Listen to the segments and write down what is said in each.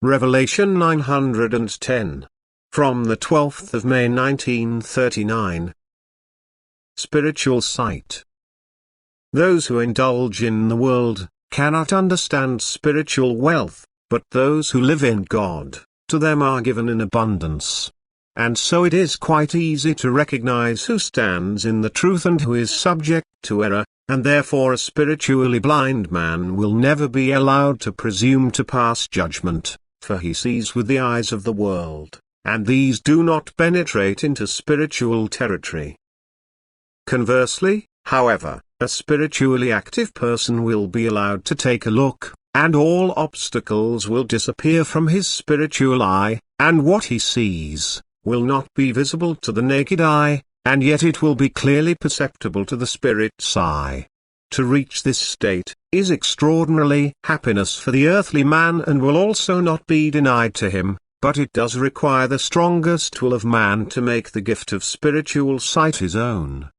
Revelation 910. From the 12th of May 1939. Spiritual sight. Those who indulge in the world cannot understand spiritual wealth, but those who live in God, to them are given in abundance. And so it is quite easy to recognize who stands in the truth and who is subject to error, and therefore a spiritually blind man will never be allowed to presume to pass judgment, for he sees with the eyes of the world, and these do not penetrate into spiritual territory. Conversely, however, a spiritually active person will be allowed to take a look, and all obstacles will disappear from his spiritual eye, and what he sees will not be visible to the naked eye, and yet it will be clearly perceptible to the spirit's eye. To reach this state is extraordinarily happiness for the earthly man and will also not be denied to him, but it does require the strongest will of man to make the gift of spiritual sight his own.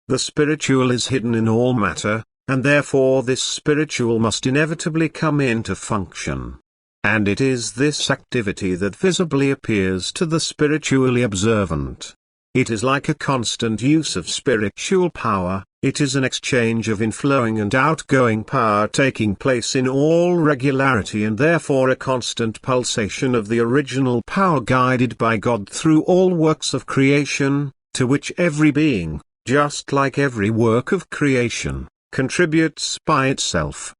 The spiritual is hidden in all matter, and therefore this spiritual must inevitably come into function. And it is this activity that visibly appears to the spiritually observant. It is like a constant use of spiritual power, it is an exchange of inflowing and outgoing power taking place in all regularity and therefore a constant pulsation of the original power guided by God through all works of creation, to which every being, just like every work of creation, contributes by itself.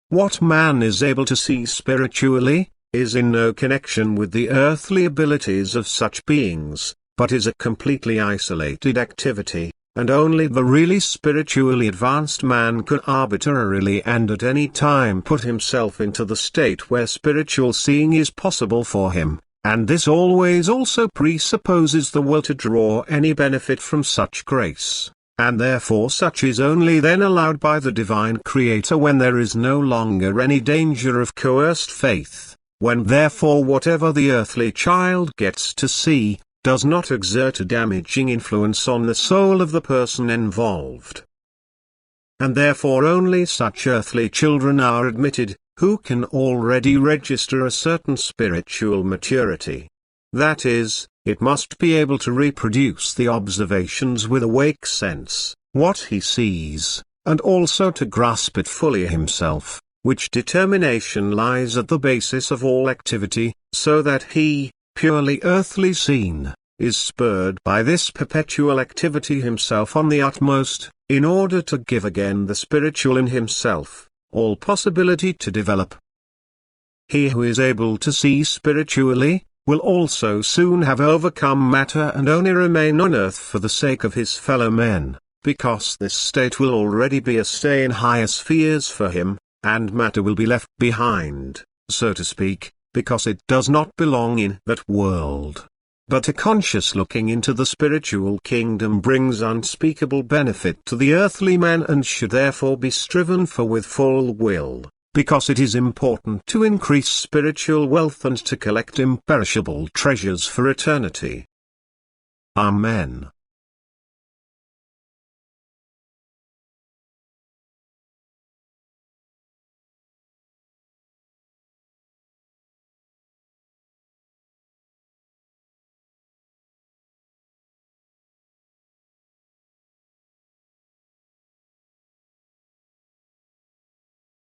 What man is able to see spiritually, is in no connection with the earthly abilities of such beings, but is a completely isolated activity, and only the really spiritually advanced man can arbitrarily and at any time put himself into the state where spiritual seeing is possible for him, and this always also presupposes the will to draw any benefit from such grace. And therefore such is only then allowed by the divine Creator when there is no longer any danger of coerced faith, when therefore whatever the earthly child gets to see, does not exert a damaging influence on the soul of the person involved. And therefore only such earthly children are admitted, who can already register a certain spiritual maturity. That is, it must be able to reproduce the observations with awake sense, what he sees, and also to grasp it fully himself, which determination lies at the basis of all activity, so that he, purely earthly seen, is spurred by this perpetual activity himself on the utmost, in order to give again the spiritual in himself, all possibility to develop. He who is able to see spiritually, will also soon have overcome matter and only remain on earth for the sake of his fellow men, because this state will already be a stay in higher spheres for him, and matter will be left behind, so to speak, because it does not belong in that world. But a conscious looking into the spiritual kingdom brings unspeakable benefit to the earthly man and should therefore be striven for with full will, because it is important to increase spiritual wealth and to collect imperishable treasures for eternity. Amen.